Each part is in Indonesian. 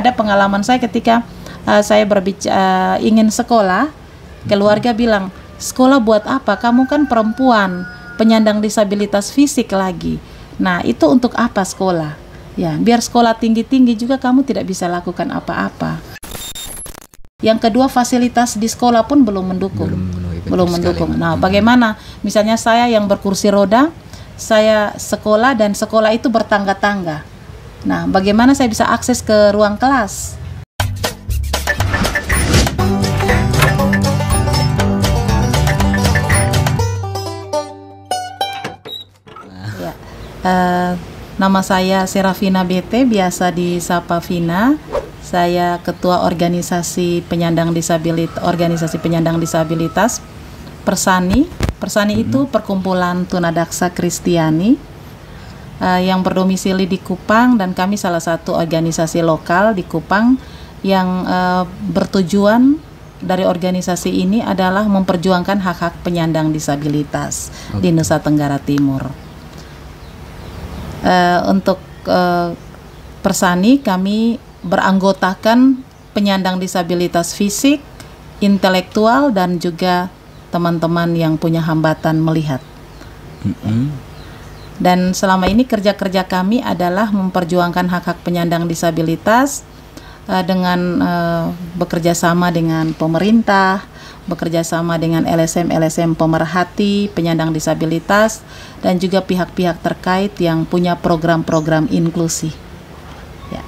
ada pengalaman saya ketika saya berbicara ingin sekolah, keluarga bilang, sekolah buat apa? Kamu kan perempuan, penyandang disabilitas fisik lagi. Nah, itu untuk apa sekolah? Ya, biar sekolah tinggi-tinggi juga kamu tidak bisa lakukan apa-apa. Yang kedua, fasilitas di sekolah pun belum mendukung. Belum mendukung. Nah, bagaimana? Misalnya saya yang berkursi roda, saya sekolah dan sekolah itu bertangga-tangga. Nah, bagaimana saya bisa akses ke ruang kelas? Nama saya Serafina BT, biasa disapa Vina. Saya ketua organisasi penyandang disabilitas Persani. Persani itu perkumpulan tunadaksa Kristiani yang berdomisili di Kupang, dan kami salah satu organisasi lokal di Kupang yang bertujuan dari organisasi ini adalah memperjuangkan hak-hak penyandang disabilitas di Nusa Tenggara Timur. Untuk Persani, kami beranggotakan penyandang disabilitas fisik, intelektual, dan juga teman-teman yang punya hambatan melihat. Dan selama ini kerja-kerja kami adalah memperjuangkan hak-hak penyandang disabilitas dengan bekerja sama dengan pemerintah, bekerja sama dengan LSM pemerhati penyandang disabilitas, dan juga pihak-pihak terkait yang punya program-program inklusi. Ya.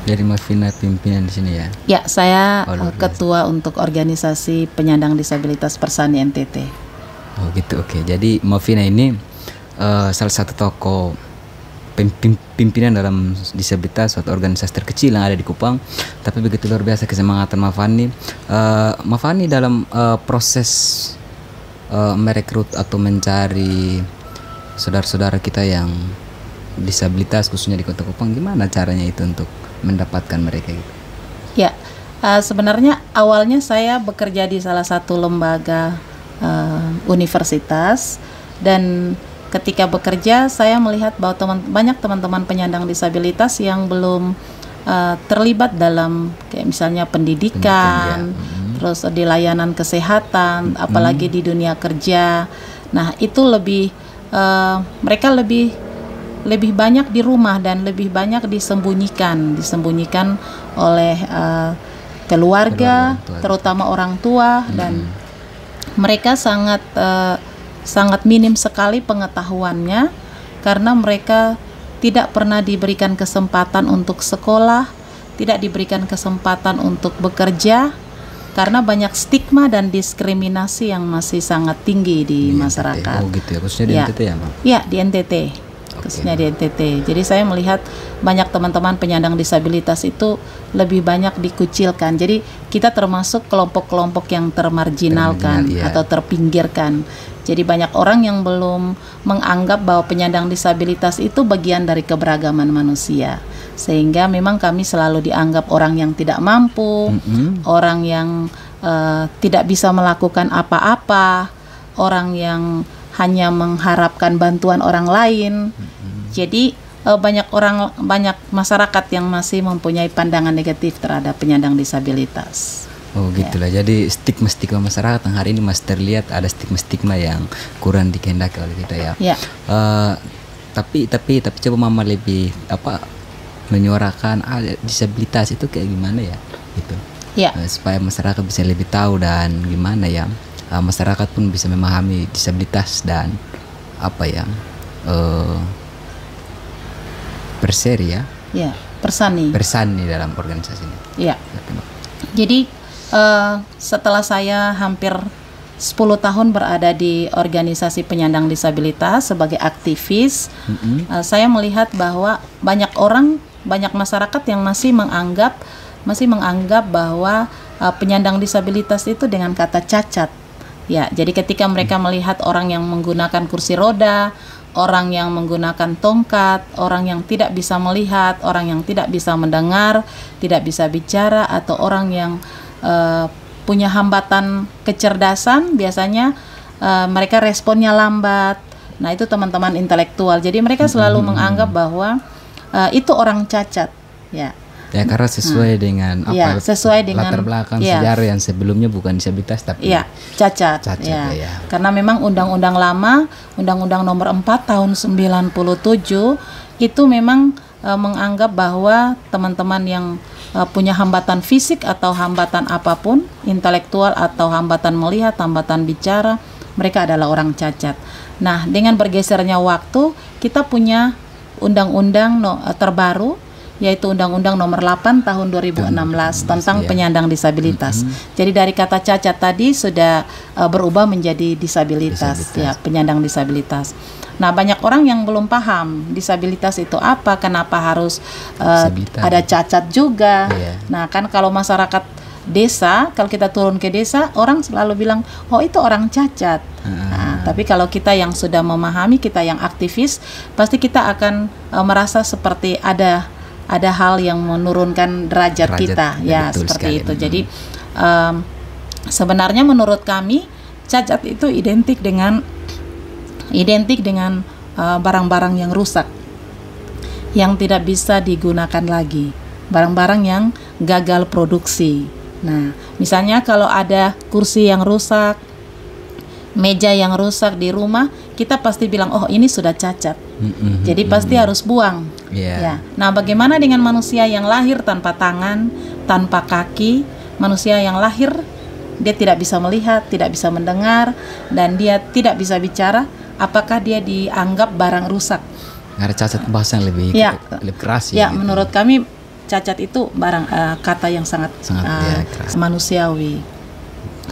Jadi Mbak Vina pimpinan di sini ya? Ya, saya ketua untuk organisasi penyandang disabilitas Persani NTT. Oh gitu, oke. Jadi Mbak Vina ini salah satu tokoh pimpinan dalam disabilitas, suatu organisasi terkecil yang ada di Kupang, tapi begitu luar biasa kesemangatan Mbak Fani dalam proses merekrut atau mencari saudara-saudara kita yang disabilitas khususnya di Kota Kupang. Gimana caranya itu untuk mendapatkan mereka gitu? Ya, sebenarnya awalnya saya bekerja di salah satu lembaga universitas, dan ketika bekerja saya melihat bahwa banyak teman-teman penyandang disabilitas yang belum terlibat dalam kayak misalnya pendidikan, terus di layanan kesehatan, apalagi di dunia kerja. Nah, itu mereka lebih banyak di rumah dan lebih banyak disembunyikan oleh keluarga, terutama orang tua, dan mereka sangat minim sekali pengetahuannya karena mereka tidak pernah diberikan kesempatan untuk sekolah, tidak diberikan kesempatan untuk bekerja, karena banyak stigma dan diskriminasi yang masih sangat tinggi di masyarakat. Oh gitu ya, khususnya di NTT ya, Mbak? Ya, di NTT. Khususnya di NTT. Jadi saya melihat banyak teman-teman penyandang disabilitas itu lebih banyak dikucilkan. Jadi kita termasuk kelompok-kelompok yang termarginalkan atau terpinggirkan. Jadi banyak orang yang belum menganggap bahwa penyandang disabilitas itu bagian dari keberagaman manusia. Sehingga memang kami selalu dianggap orang yang tidak mampu, orang yang tidak bisa melakukan apa-apa, orang yang hanya mengharapkan bantuan orang lain. Jadi banyak masyarakat yang masih mempunyai pandangan negatif terhadap penyandang disabilitas. Oh gitulah. Jadi stigma-stigma masyarakat yang hari ini masih terlihat ada stigma-stigma yang kurang dikehendaki oleh kita ya. Tapi coba Mama lebih menyuarakan disabilitas itu kayak gimana ya gitu. Supaya masyarakat bisa lebih tahu dan gimana ya. Masyarakat pun bisa memahami disabilitas dan Perseri ya. Persani dalam organisasi ini. Ya. Jadi setelah saya hampir 10 tahun berada di organisasi penyandang disabilitas sebagai aktivis, saya melihat bahwa banyak masyarakat yang masih menganggap bahwa penyandang disabilitas itu dengan kata cacat. Ya, jadi ketika mereka melihat orang yang menggunakan kursi roda, orang yang menggunakan tongkat, orang yang tidak bisa melihat, orang yang tidak bisa mendengar, tidak bisa bicara, atau orang yang punya hambatan kecerdasan, biasanya mereka responnya lambat. Nah, itu teman-teman intelektual. Jadi mereka selalu menganggap bahwa itu orang cacat, ya. Ya karena sesuai dengan apa? Sesuai dengan latar belakang sejarah yang sebelumnya bukan disabilitas tapi cacat. Ya. Karena memang undang-undang lama, Undang-Undang Nomor 4 Tahun 97 itu memang menganggap bahwa teman-teman yang punya hambatan fisik atau hambatan apapun, intelektual atau hambatan melihat, hambatan bicara, mereka adalah orang cacat. Nah, dengan bergesernya waktu, kita punya undang-undang terbaru, yaitu Undang-Undang Nomor 8 Tahun 2016 tentang penyandang disabilitas. Jadi dari kata cacat tadi sudah berubah menjadi disabilitas. Ya, penyandang disabilitas. Nah, banyak orang yang belum paham disabilitas itu apa, kenapa harus ada cacat juga. Nah, kan kalau masyarakat desa, kalau kita turun ke desa, orang selalu bilang, oh itu orang cacat. Nah, tapi kalau kita yang sudah memahami, kita yang aktivis, pasti kita akan merasa seperti ada hal yang menurunkan derajat kita, ya seperti sekali. Itu. Jadi sebenarnya menurut kami cacat itu identik dengan barang-barang yang rusak, yang tidak bisa digunakan lagi, barang-barang yang gagal produksi. Nah, misalnya kalau ada kursi yang rusak, meja yang rusak di rumah, kita pasti bilang, oh ini sudah cacat. Jadi pasti harus buang. Ya. Nah, bagaimana dengan manusia yang lahir tanpa tangan, tanpa kaki, manusia yang lahir dia tidak bisa melihat, tidak bisa mendengar, dan dia tidak bisa bicara? Apakah dia dianggap barang rusak? Ada cacat bahasa yang lebih keras ya. Gitu. Menurut kami cacat itu kata yang sangat manusiawi.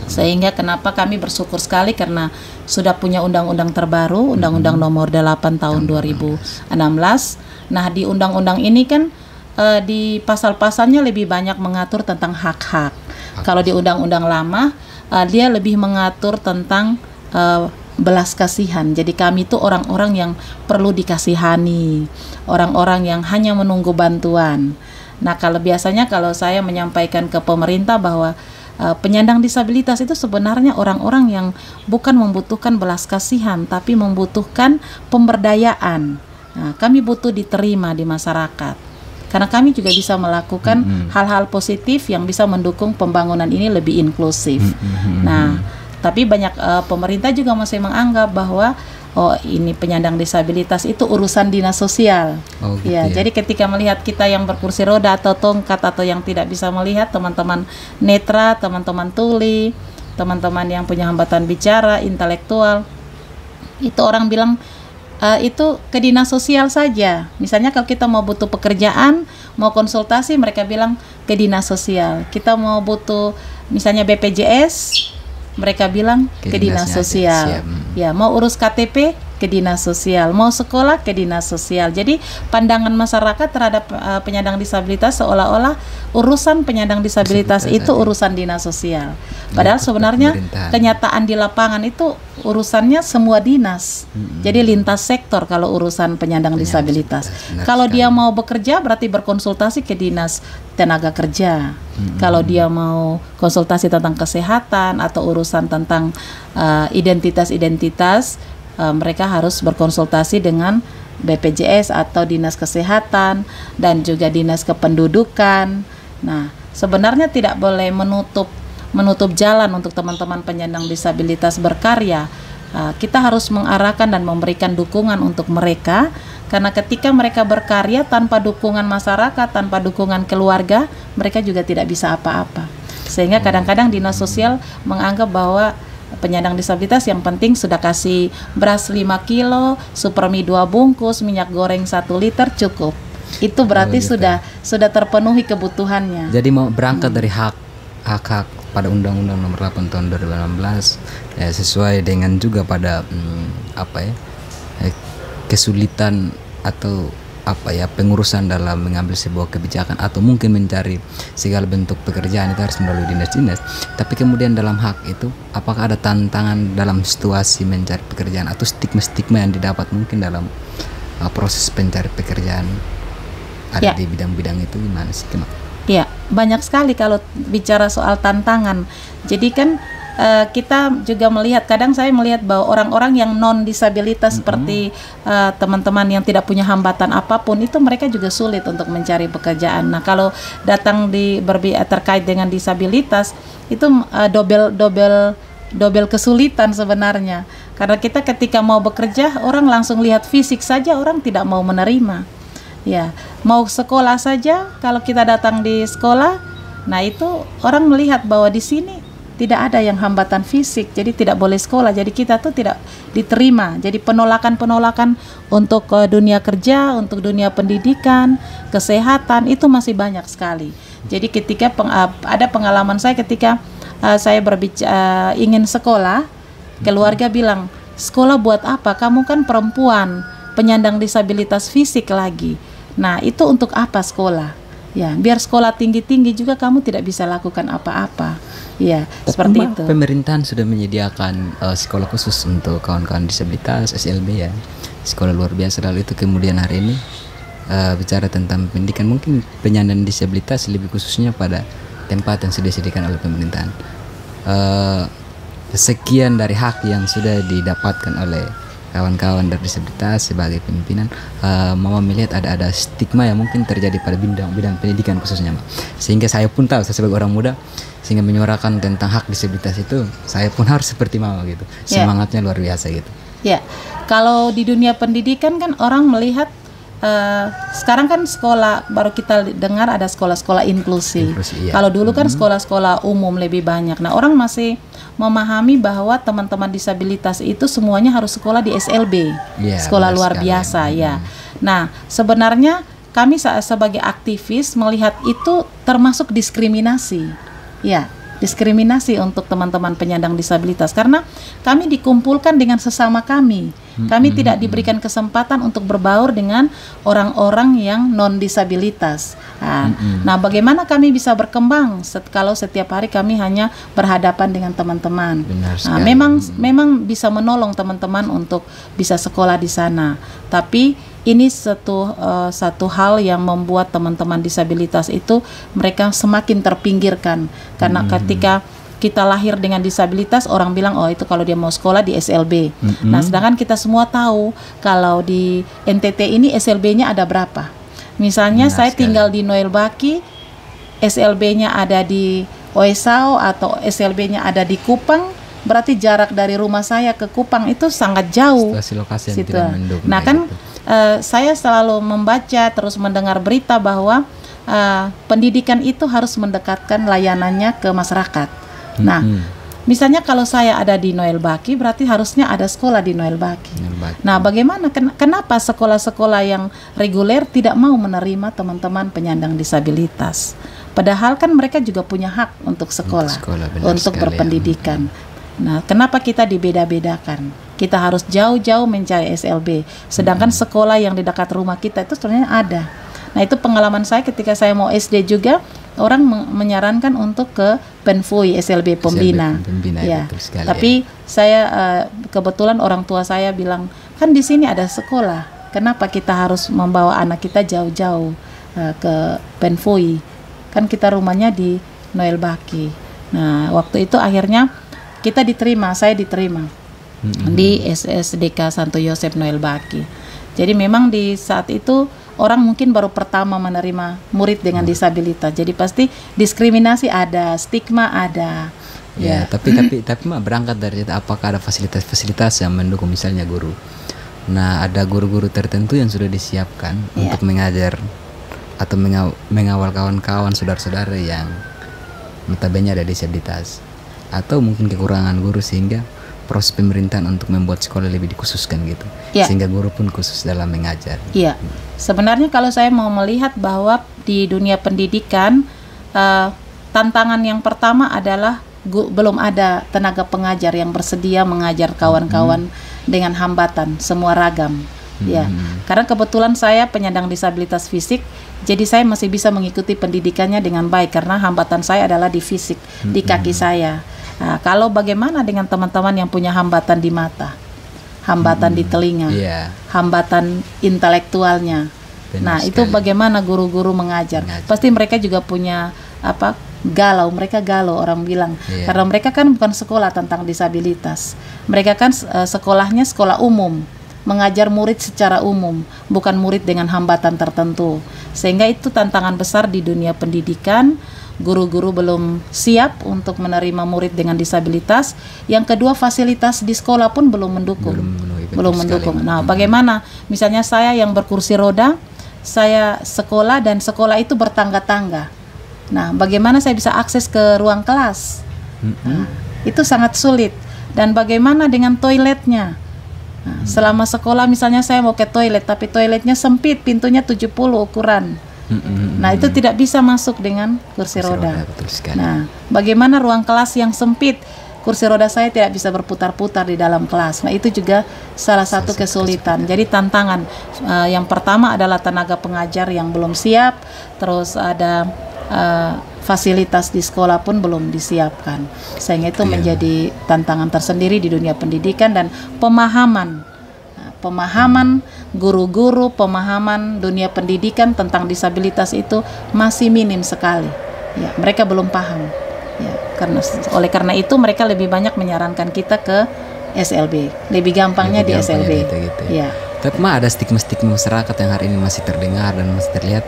Sehingga kenapa kami bersyukur sekali karena sudah punya undang-undang terbaru, Undang-Undang Nomor 8 Tahun 2016. Nah, di undang-undang ini kan di pasal-pasalnya lebih banyak mengatur tentang hak-hak. Kalau di undang-undang lama dia lebih mengatur tentang belas kasihan. Jadi kami itu orang-orang yang perlu dikasihani, orang-orang yang hanya menunggu bantuan. Nah, biasanya kalau saya menyampaikan ke pemerintah bahwa penyandang disabilitas itu sebenarnya orang-orang yang bukan membutuhkan belas kasihan, tapi membutuhkan pemberdayaan. Nah, kami butuh diterima di masyarakat, karena kami juga bisa melakukan hal-hal positif yang bisa mendukung pembangunan ini lebih inklusif. Nah, tapi banyak pemerintah juga masih menganggap bahwa ini penyandang disabilitas itu urusan dinas sosial. Jadi ketika melihat kita yang berkursi roda atau tongkat atau yang tidak bisa melihat, teman-teman netra, teman-teman tuli, teman-teman yang punya hambatan bicara, intelektual, itu orang bilang itu ke dinas sosial saja. Misalnya kalau kita mau butuh pekerjaan, mau konsultasi, mereka bilang ke dinas sosial. Kita mau butuh misalnya BPJS, mereka bilang ke dinas sosial. Ya, mau urus KTP ke dinas sosial, mau sekolah ke dinas sosial. Jadi pandangan masyarakat terhadap penyandang disabilitas seolah-olah urusan penyandang disabilitas itu urusan dinas sosial. Padahal sebenarnya kenyataan di lapangan itu urusannya semua dinas. Jadi lintas sektor kalau urusan penyandang disabilitas. Kalau dia mau bekerja berarti berkonsultasi ke dinas tenaga kerja. Kalau dia mau konsultasi tentang kesehatan atau urusan tentang identitas-identitas, mereka harus berkonsultasi dengan BPJS atau Dinas Kesehatan dan juga Dinas Kependudukan. Nah, sebenarnya tidak boleh menutup jalan untuk teman-teman penyandang disabilitas berkarya. Kita harus mengarahkan dan memberikan dukungan untuk mereka, karena ketika mereka berkarya tanpa dukungan masyarakat, tanpa dukungan keluarga, mereka juga tidak bisa apa-apa. Sehingga kadang-kadang dinas sosial menganggap bahwa penyandang disabilitas yang penting sudah kasih beras 5 kilo, supermie 2 bungkus, minyak goreng 1 liter cukup. Itu berarti sudah terpenuhi kebutuhannya. Jadi mau berangkat dari hak pada Undang-Undang Nomor 8 Tahun 2016 sesuai dengan juga pada kesulitan atau pengurusan dalam mengambil sebuah kebijakan atau mungkin mencari segala bentuk pekerjaan itu harus melalui dinas-dinas. Tapi kemudian dalam hak itu apakah ada tantangan dalam situasi mencari pekerjaan atau stigma-stigma yang didapat mungkin dalam proses pencari pekerjaan ada di bidang-bidang itu gimana sih? Ya, banyak sekali kalau bicara soal tantangan. Jadi kan kita juga melihat, kadang saya melihat bahwa orang-orang yang non disabilitas seperti teman-teman yang tidak punya hambatan apapun itu mereka juga sulit untuk mencari pekerjaan. Nah, kalau datang terkait dengan disabilitas itu double kesulitan sebenarnya. Karena kita ketika mau bekerja orang langsung lihat fisik saja, orang tidak mau menerima. Ya, mau sekolah saja kalau kita datang di sekolah, nah itu orang melihat bahwa di sini tidak ada yang hambatan fisik, jadi tidak boleh sekolah. Jadi kita tuh tidak diterima. Jadi penolakan-penolakan untuk dunia kerja, untuk dunia pendidikan, kesehatan itu masih banyak sekali. Jadi ketika ada pengalaman saya ketika saya berbicara ingin sekolah, keluarga bilang, sekolah buat apa? Kamu kan perempuan, penyandang disabilitas fisik lagi. Nah itu untuk apa sekolah? Ya, biar sekolah tinggi-tinggi juga kamu tidak bisa lakukan apa-apa. Ya, seperti itu. Pemerintahan sudah menyediakan sekolah khusus untuk kawan-kawan disabilitas, SLB ya. Sekolah luar biasa. Lalu itu kemudian hari ini bicara tentang pendidikan, mungkin penyandang disabilitas lebih khususnya pada tempat yang sudah disediakan oleh pemerintahan. Sekian dari hak yang sudah didapatkan oleh kawan-kawan dari disabilitas sebagai pimpinan, Mama melihat ada stigma yang mungkin terjadi pada bidang pendidikan khususnya, sehingga saya pun tahu, saya sebagai orang muda, sehingga menyuarakan tentang hak disabilitas itu, saya pun harus seperti Mama gitu, semangatnya luar biasa gitu. Ya, kalau di dunia pendidikan kan orang melihat sekarang kan sekolah, baru kita dengar ada sekolah-sekolah inklusi. Iya. Kalau dulu kan sekolah-sekolah umum lebih banyak. Nah, orang masih memahami bahwa teman-teman disabilitas itu semuanya harus sekolah di SLB, sekolah luar biasa ya. Nah, sebenarnya kami sebagai aktivis melihat itu termasuk diskriminasi. Ya, diskriminasi untuk teman-teman penyandang disabilitas karena kami dikumpulkan dengan sesama kami. Kami tidak diberikan kesempatan untuk berbaur dengan orang-orang yang non disabilitas. Nah, bagaimana kami bisa berkembang kalau setiap hari kami hanya berhadapan dengan teman-teman? Nah, memang bisa menolong teman-teman untuk bisa sekolah di sana. Tapi ini satu hal yang membuat teman-teman disabilitas itu mereka semakin terpinggirkan karena ketika kita lahir dengan disabilitas, orang bilang oh itu kalau dia mau sekolah di SLB. Nah, sedangkan kita semua tahu kalau di NTT ini SLB-nya ada berapa. Misalnya saya tinggal di Noel Baki, SLB-nya ada di Oesau atau SLB-nya ada di Kupang, berarti jarak dari rumah saya ke Kupang itu sangat jauh. Lokasi yang tidak mendukung. Nah kan saya selalu membaca terus mendengar berita bahwa pendidikan itu harus mendekatkan layanannya ke masyarakat. Nah, misalnya kalau saya ada di Noel Baki, berarti harusnya ada sekolah di Noel Baki. Nah, bagaimana? Kenapa sekolah-sekolah yang reguler tidak mau menerima teman-teman penyandang disabilitas? Padahal kan mereka juga punya hak untuk sekolah untuk berpendidikan. Nah, kenapa kita dibeda-bedakan? Kita harus jauh-jauh mencari SLB, sedangkan sekolah yang di dekat rumah kita itu sebenarnya ada. Nah, itu pengalaman saya ketika saya mau SD juga, orang menyarankan untuk ke Penfui SLB Pembina. Ya. Tapi saya kebetulan orang tua saya bilang, kan di sini ada sekolah. Kenapa kita harus membawa anak kita jauh-jauh ke Penfui? Kan kita rumahnya di Noel Baki. Nah, waktu itu akhirnya kita diterima, saya diterima di SSDK Santo Yosef Noel Baki. Jadi memang di saat itu orang mungkin baru pertama menerima murid dengan disabilitas. Jadi pasti diskriminasi ada, stigma ada. Ya, tapi Mak, berangkat dari apakah ada fasilitas-fasilitas yang mendukung misalnya guru. Nah, ada guru-guru tertentu yang sudah disiapkan untuk mengajar atau mengawal kawan-kawan saudara-saudara yang notabene ada disabilitas. Atau mungkin kekurangan guru sehingga proses pemerintahan untuk membuat sekolah lebih dikhususkan gitu, sehingga guru pun khusus dalam mengajar. Iya, sebenarnya kalau saya mau melihat bahwa di dunia pendidikan tantangan yang pertama adalah belum ada tenaga pengajar yang bersedia mengajar kawan-kawan dengan hambatan semua ragam. Ya, karena kebetulan saya penyandang disabilitas fisik, jadi saya masih bisa mengikuti pendidikannya dengan baik karena hambatan saya adalah di fisik, di kaki saya. Nah, kalau bagaimana dengan teman-teman yang punya hambatan di mata, hambatan di telinga, hambatan intelektualnya. Nah, itu bagaimana guru-guru mengajar? Pasti mereka juga punya galau, mereka galau orang bilang, karena mereka kan bukan sekolah tentang disabilitas, mereka kan sekolahnya sekolah umum, mengajar murid secara umum, bukan murid dengan hambatan tertentu, sehingga itu tantangan besar di dunia pendidikan. Guru-guru belum siap untuk menerima murid dengan disabilitas. Yang kedua, fasilitas di sekolah pun belum mendukung. Belum mendukung. Nah, bagaimana? Misalnya saya yang berkursi roda, saya sekolah dan sekolah itu bertangga-tangga. Nah, bagaimana saya bisa akses ke ruang kelas? Nah, itu sangat sulit. Dan bagaimana dengan toiletnya? Nah, selama sekolah misalnya saya mau ke toilet, tapi toiletnya sempit, pintunya 70 ukuran. Nah, itu tidak bisa masuk dengan kursi roda. Nah, bagaimana ruang kelas yang sempit, kursi roda saya tidak bisa berputar-putar di dalam kelas. Nah, itu juga salah satu kesulitan. Jadi tantangan yang pertama adalah tenaga pengajar yang belum siap, terus ada fasilitas di sekolah pun belum disiapkan, sehingga itu menjadi tantangan tersendiri di dunia pendidikan. Dan pemahaman guru-guru, pemahaman dunia pendidikan tentang disabilitas itu masih minim sekali. Ya, mereka belum paham. Ya, oleh karena itu mereka lebih banyak menyarankan kita ke SLB. Lebih gampangnya di SLB. Gitu. Ya. Tapi ada stigma-stigma masyarakat yang hari ini masih terdengar dan masih terlihat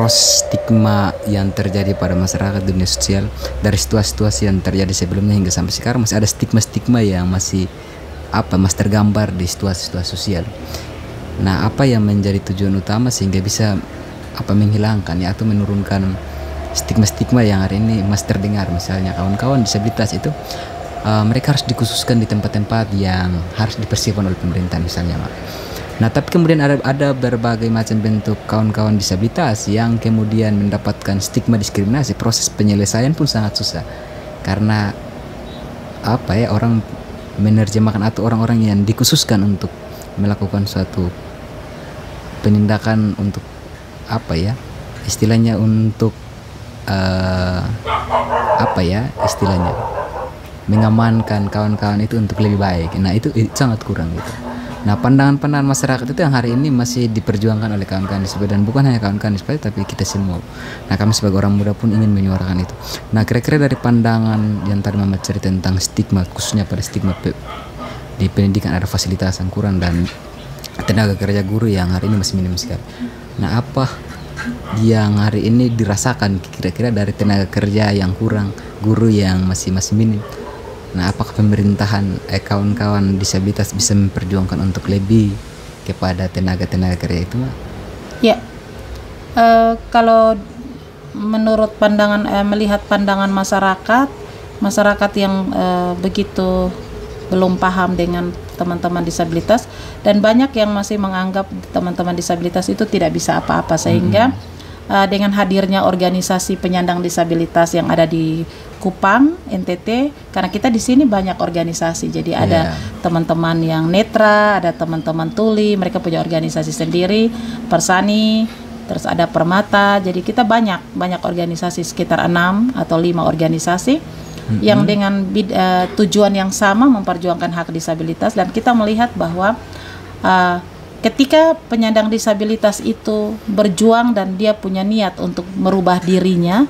stigma yang terjadi pada masyarakat dunia sosial dari situasi-situasi yang terjadi sebelumnya hingga sampai sekarang. Masih ada stigma-stigma yang masih tergambar di situasi-situasi sosial. Nah, apa yang menjadi tujuan utama sehingga bisa menghilangkan atau menurunkan stigma-stigma yang hari ini masih terdengar? Misalnya kawan-kawan disabilitas itu mereka harus dikhususkan di tempat-tempat yang harus dipersiapkan oleh pemerintah misalnya, Mak. Nah, tapi kemudian ada berbagai macam bentuk kawan-kawan disabilitas yang kemudian mendapatkan stigma diskriminasi. Proses penyelesaian pun sangat susah karena orang menerjemahkan atau orang-orang yang dikhususkan untuk melakukan suatu penindakan untuk istilahnya untuk mengamankan kawan-kawan itu untuk lebih baik. Nah, itu sangat kurang gitu. Nah, pandangan-pandangan masyarakat itu yang hari ini masih diperjuangkan oleh kawan-kawan disabilitas, dan bukan hanya kawan-kawan disabilitas tapi kita semua. Nah, kami sebagai orang muda pun ingin menyuarakan itu. Nah, kira-kira dari pandangan yang tadi Mama cerita tentang stigma, khususnya pada stigma di pendidikan ada fasilitas yang kurang dan tenaga kerja guru yang hari ini masih minim sekali. Nah, apa yang hari ini dirasakan kira-kira dari tenaga kerja yang kurang, guru yang masih minim? Nah, apakah pemerintahan kawan-kawan disabilitas bisa memperjuangkan untuk lebih kepada tenaga-tenaga kerja itu, Mak? Ya, kalau menurut melihat pandangan masyarakat yang begitu belum paham dengan teman-teman disabilitas, dan banyak yang masih menganggap teman-teman disabilitas itu tidak bisa apa-apa, sehingga dengan hadirnya organisasi penyandang disabilitas yang ada di Kupang, NTT, karena kita di sini banyak organisasi, jadi ada teman-teman yang netra, ada teman-teman tuli, mereka punya organisasi sendiri, Persani, terus ada Permata, jadi kita banyak organisasi, sekitar 6 atau 5 organisasi yang dengan tujuan yang sama memperjuangkan hak disabilitas. Dan kita melihat bahwa ketika penyandang disabilitas itu berjuang dan dia punya niat untuk merubah dirinya,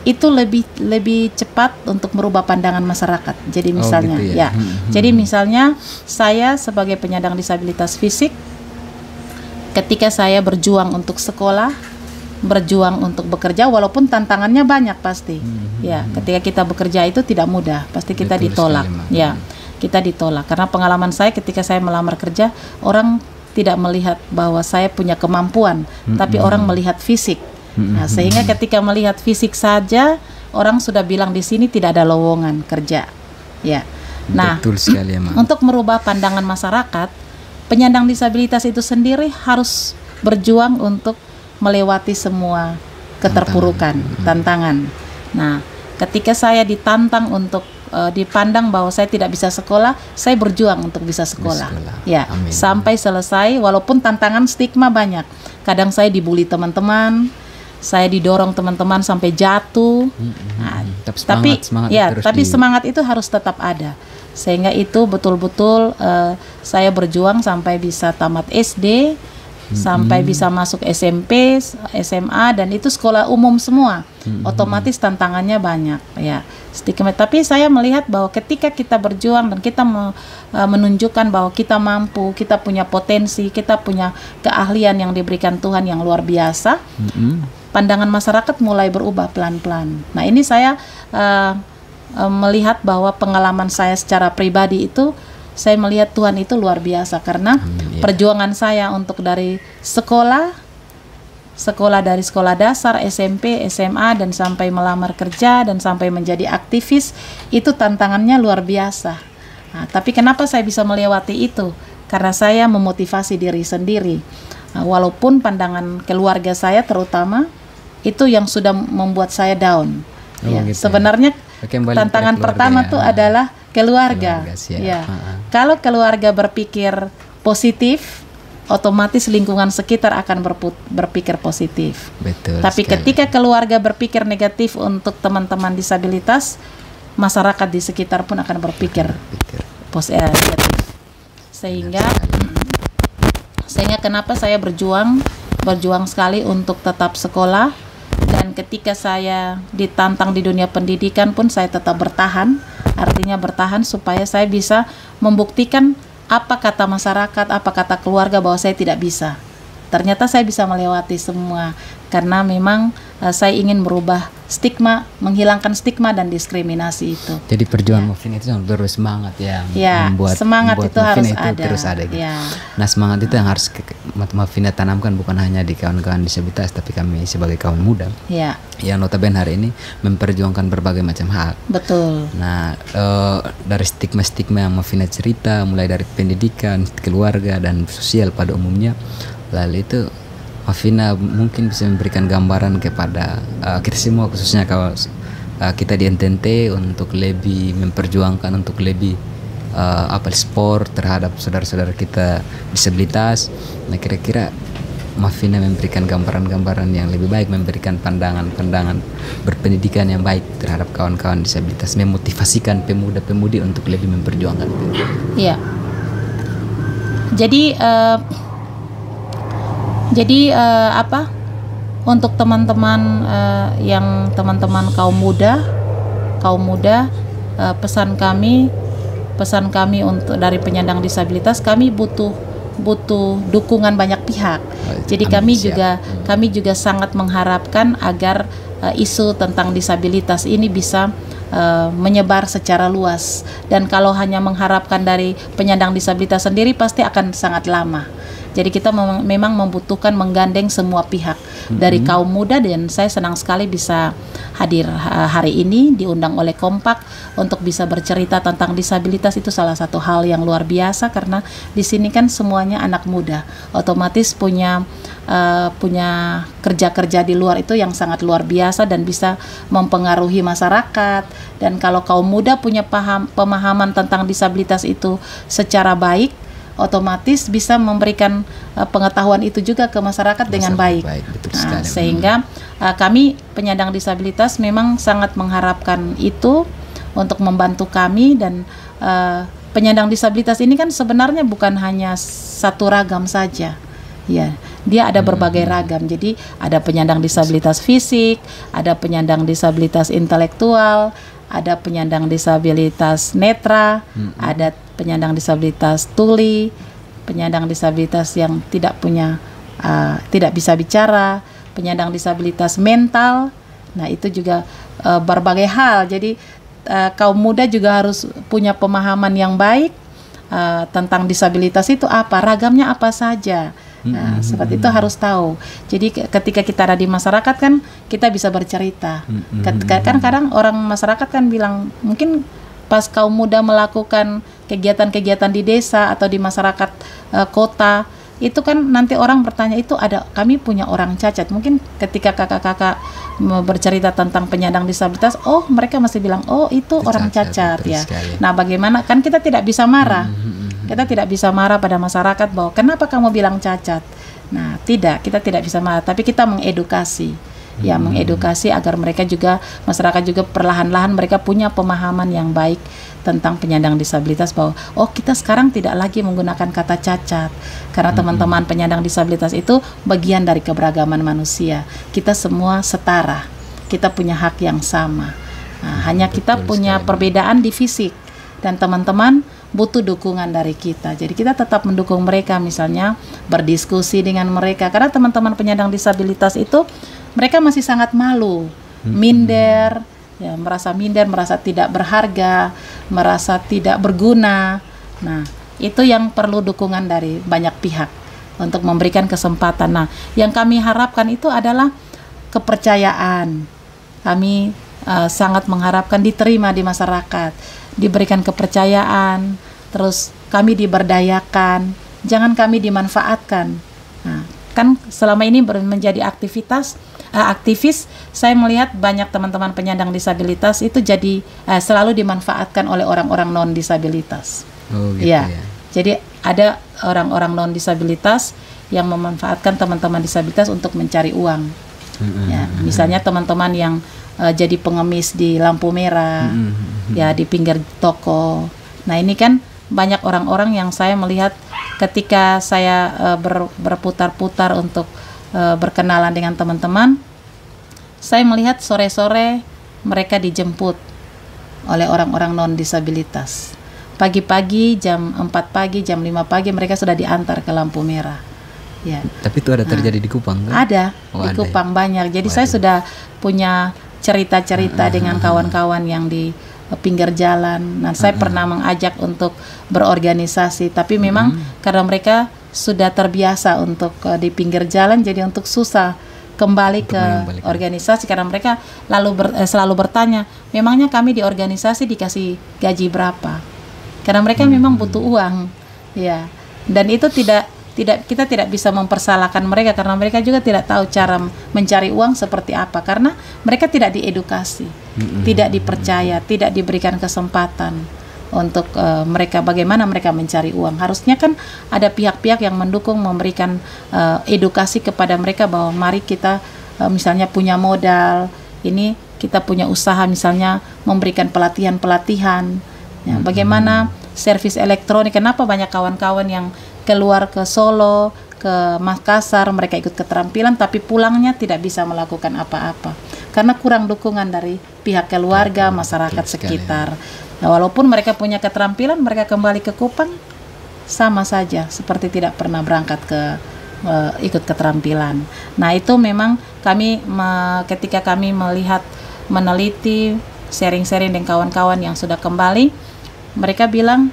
itu lebih cepat untuk merubah pandangan masyarakat. Jadi misalnya, jadi misalnya saya sebagai penyandang disabilitas fisik, ketika saya berjuang untuk sekolah, berjuang untuk bekerja, walaupun tantangannya banyak pasti. Ya, ketika kita bekerja itu tidak mudah, pasti kita ditolak. Ya, kita ditolak karena pengalaman saya ketika saya melamar kerja, orang tidak melihat bahwa saya punya kemampuan, tapi orang melihat fisik. Nah, sehingga ketika melihat fisik saja orang sudah bilang di sini tidak ada lowongan kerja. Ya. Nah, betul sekali, Mak. Untuk merubah pandangan masyarakat, penyandang disabilitas itu sendiri harus berjuang untuk melewati semua keterpurukan, tantangan. Nah, ketika saya ditantang untuk dipandang bahwa saya tidak bisa sekolah, saya berjuang untuk bisa sekolah. Ya, amin. Sampai selesai, walaupun tantangan stigma banyak. Kadang saya dibully teman-teman, saya didorong teman-teman sampai jatuh. Nah, tapi semangat itu harus tetap ada. Sehingga itu betul-betul saya berjuang sampai bisa tamat SD, sampai bisa masuk SMP, SMA, dan itu sekolah umum semua. Otomatis tantangannya banyak ya, stigma. Tapi saya melihat bahwa ketika kita berjuang dan kita menunjukkan bahwa kita mampu, kita punya potensi, kita punya keahlian yang diberikan Tuhan yang luar biasa, pandangan masyarakat mulai berubah pelan-pelan. Nah, ini saya melihat bahwa pengalaman saya secara pribadi itu, saya melihat Tuhan itu luar biasa karena perjuangan saya untuk dari sekolah dari sekolah dasar, SMP, SMA, dan sampai melamar kerja dan sampai menjadi aktivis, itu tantangannya luar biasa. Nah, tapi kenapa saya bisa melewati itu? Karena saya memotivasi diri sendiri. Nah, walaupun pandangan keluarga saya terutama itu yang sudah membuat saya down. Gitu sebenarnya tantangan pertama tuh adalah keluarga. Kalau keluarga berpikir positif, otomatis lingkungan sekitar akan berpikir positif. Betul. Tapi sekali. Ketika keluarga berpikir negatif untuk teman-teman disabilitas, masyarakat di sekitar pun akan berpikir negatif. Sehingga kenapa saya berjuang sekali untuk tetap sekolah, dan ketika saya ditantang di dunia pendidikan pun saya tetap bertahan. Artinya bertahan supaya saya bisa membuktikan apa kata masyarakat, apa kata keluarga bahwa saya tidak bisa. Ternyata saya bisa melewati semua karena memang saya ingin merubah stigma, menghilangkan stigma dan diskriminasi itu. Jadi perjuangan Mufina itu terus semangat yang membuat itu harus itu ada. Terus ada gitu. Nah, semangat itu yang harus Mufina tanamkan bukan hanya di kawan-kawan disabilitas, tapi kami sebagai kaum muda yang notabene hari ini memperjuangkan berbagai macam hal. Betul. Nah, dari stigma-stigma yang Mufina cerita, mulai dari pendidikan, keluarga, dan sosial pada umumnya, lalu itu Mufina mungkin bisa memberikan gambaran kepada kita semua, khususnya kalau kita di NTNT, untuk lebih memperjuangkan, untuk lebih sport terhadap saudara-saudara kita disabilitas. Nah, kira-kira Mufina memberikan gambaran-gambaran yang lebih baik, memberikan pandangan-pandangan berpendidikan yang baik terhadap kawan-kawan disabilitas, memotivasikan pemuda-pemudi untuk lebih memperjuangkan. Iya. Jadi untuk teman-teman yang teman-teman kaum muda, pesan kami untuk dari penyandang disabilitas, kami butuh dukungan banyak pihak. Jadi kami juga sangat mengharapkan agar isu tentang disabilitas ini bisa menyebar secara luas. Dan kalau hanya mengharapkan dari penyandang disabilitas sendiri pasti akan sangat lama. Jadi kita memang membutuhkan menggandeng semua pihak dari kaum muda, dan saya senang sekali bisa hadir hari ini diundang oleh Kompak untuk bisa bercerita tentang disabilitas. Itu salah satu hal yang luar biasa karena di sini kan semuanya anak muda, otomatis punya kerja-kerja di luar itu yang sangat luar biasa dan bisa mempengaruhi masyarakat. Dan kalau kaum muda punya pemahaman tentang disabilitas itu secara baik, otomatis bisa memberikan pengetahuan itu juga ke masyarakat dengan baik. Sehingga kami penyandang disabilitas memang sangat mengharapkan itu untuk membantu kami. Dan penyandang disabilitas ini kan sebenarnya bukan hanya satu ragam saja. Ya, dia ada berbagai ragam. Jadi ada penyandang disabilitas fisik, ada penyandang disabilitas intelektual, ada penyandang disabilitas netra, ada penyandang disabilitas tuli, penyandang disabilitas yang tidak bisa bicara, penyandang disabilitas mental. Nah, itu juga berbagai hal. Jadi kaum muda juga harus punya pemahaman yang baik tentang disabilitas itu apa, ragamnya apa saja. Nah, seperti itu harus tahu. Jadi ketika kita ada di masyarakat kan kita bisa bercerita. Kan kadang orang masyarakat kan bilang, mungkin pas kaum muda melakukan kegiatan-kegiatan di desa atau di masyarakat kota, itu kan nanti orang bertanya, itu kami punya orang cacat. Mungkin ketika kakak-kakak bercerita tentang penyandang disabilitas, oh mereka masih bilang, oh itu orang cacat ya. Nah, bagaimana, kan kita tidak bisa marah. Kita tidak bisa marah pada masyarakat bahwa kenapa kamu bilang cacat. Nah, kita tidak bisa marah, tapi kita mengedukasi. ya mengedukasi agar mereka juga, masyarakat juga perlahan-lahan mereka punya pemahaman yang baik tentang penyandang disabilitas, bahwa oh kita sekarang tidak lagi menggunakan kata cacat karena teman-teman penyandang disabilitas itu bagian dari keberagaman manusia. Kita semua setara, kita punya hak yang sama. Nah, hanya kita punya perbedaan di fisik dan teman-teman butuh dukungan dari kita. Jadi kita tetap mendukung mereka, misalnya berdiskusi dengan mereka, karena teman-teman penyandang disabilitas itu mereka masih sangat malu, minder, ya, merasa minder, merasa tidak berharga, merasa tidak berguna. Nah, itu yang perlu dukungan dari banyak pihak untuk memberikan kesempatan. Nah, yang kami harapkan itu adalah kepercayaan. Kami sangat mengharapkan diterima di masyarakat, diberikan kepercayaan, terus kami diberdayakan, jangan kami dimanfaatkan. Nah, kan selama ini menjadi aktivis, saya melihat banyak teman-teman penyandang disabilitas itu jadi selalu dimanfaatkan oleh orang-orang non disabilitas. Oh, gitu ya. Ya. Jadi ada orang-orang non disabilitas yang memanfaatkan teman-teman disabilitas untuk mencari uang. Ya, misalnya teman-teman yang jadi pengemis di lampu merah, ya di pinggir toko. Nah, ini kan banyak orang-orang yang saya melihat ketika saya berputar-putar untuk berkenalan dengan teman-teman, saya melihat sore-sore mereka dijemput oleh orang-orang non disabilitas. Pagi-pagi jam 4 pagi, jam 5 pagi mereka sudah diantar ke lampu merah. Ya. Tapi itu ada terjadi di Kupang kan? Ada, di Kupang banyak. Jadi saya sudah punya cerita-cerita dengan kawan-kawan yang di pinggir jalan. Nah, saya pernah mengajak untuk berorganisasi, tapi memang karena mereka sudah terbiasa untuk di pinggir jalan, jadi untuk susah kembali ke organisasi karena mereka selalu bertanya, memangnya kami di organisasi dikasih gaji berapa? Karena mereka memang butuh uang, ya. Dan itu kita tidak bisa mempersalahkan mereka karena mereka juga tidak tahu cara mencari uang seperti apa, karena mereka tidak diedukasi, tidak dipercaya, tidak diberikan kesempatan untuk mereka bagaimana mereka mencari uang. Harusnya kan ada pihak-pihak yang mendukung, memberikan edukasi kepada mereka bahwa mari kita misalnya punya modal, ini kita punya usaha, misalnya memberikan pelatihan-pelatihan, ya, bagaimana servis elektronik. Kenapa banyak kawan-kawan yang keluar ke Solo, ke Makassar, mereka ikut keterampilan tapi pulangnya tidak bisa melakukan apa-apa karena kurang dukungan dari pihak keluarga, masyarakat sekitar. Nah, walaupun mereka punya keterampilan, mereka kembali ke Kupang sama saja seperti tidak pernah berangkat ke ikut keterampilan. Nah, itu memang kami ketika kami meneliti, sharing-sharing dengan kawan-kawan yang sudah kembali, mereka bilang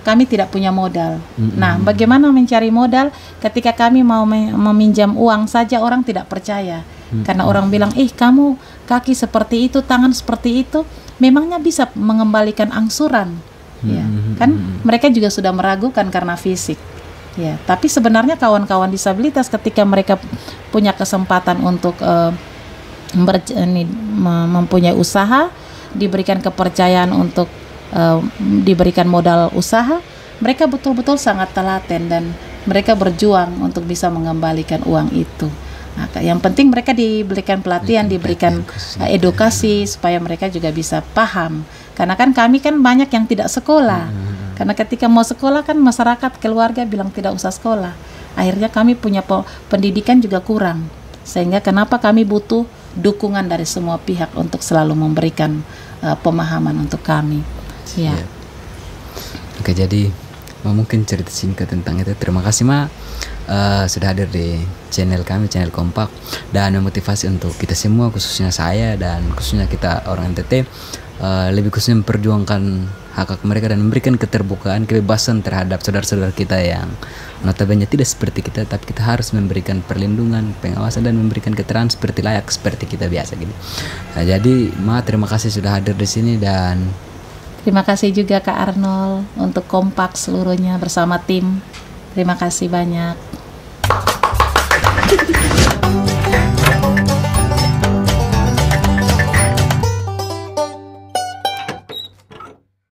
kami tidak punya modal. Nah, bagaimana mencari modal ketika kami mau meminjam uang saja orang tidak percaya. Karena orang bilang, kamu kaki seperti itu, tangan seperti itu, memangnya bisa mengembalikan angsuran? Ya, kan mereka juga sudah meragukan karena fisik. Ya, tapi sebenarnya kawan-kawan disabilitas ketika mereka punya kesempatan untuk mempunyai usaha, diberikan kepercayaan untuk diberikan modal usaha, mereka betul-betul sangat telaten dan mereka berjuang untuk bisa mengembalikan uang itu. Nah, yang penting mereka diberikan pelatihan, diberikan edukasi supaya mereka juga bisa paham. Karena kan kami kan banyak yang tidak sekolah. Karena ketika mau sekolah kan masyarakat, keluarga bilang tidak usah sekolah. Akhirnya kami punya pendidikan juga kurang. Sehingga kenapa kami butuh dukungan dari semua pihak untuk selalu memberikan pemahaman untuk kami. Ya. Oke, jadi mungkin cerita singkat tentang itu. Terima kasih Ma sudah hadir di channel kami, channel Kompak, dan memotivasi untuk kita semua, khususnya saya dan khususnya kita orang NTT, lebih khususnya memperjuangkan hak-hak mereka dan memberikan keterbukaan, kebebasan terhadap saudara-saudara kita yang notabene tidak seperti kita, tapi kita harus memberikan perlindungan, pengawasan dan memberikan keterangan seperti layak seperti kita biasa gitu. Nah, jadi Ma, terima kasih sudah hadir di sini dan terima kasih juga Kak Arnold untuk Kompak seluruhnya bersama tim. Terima kasih banyak.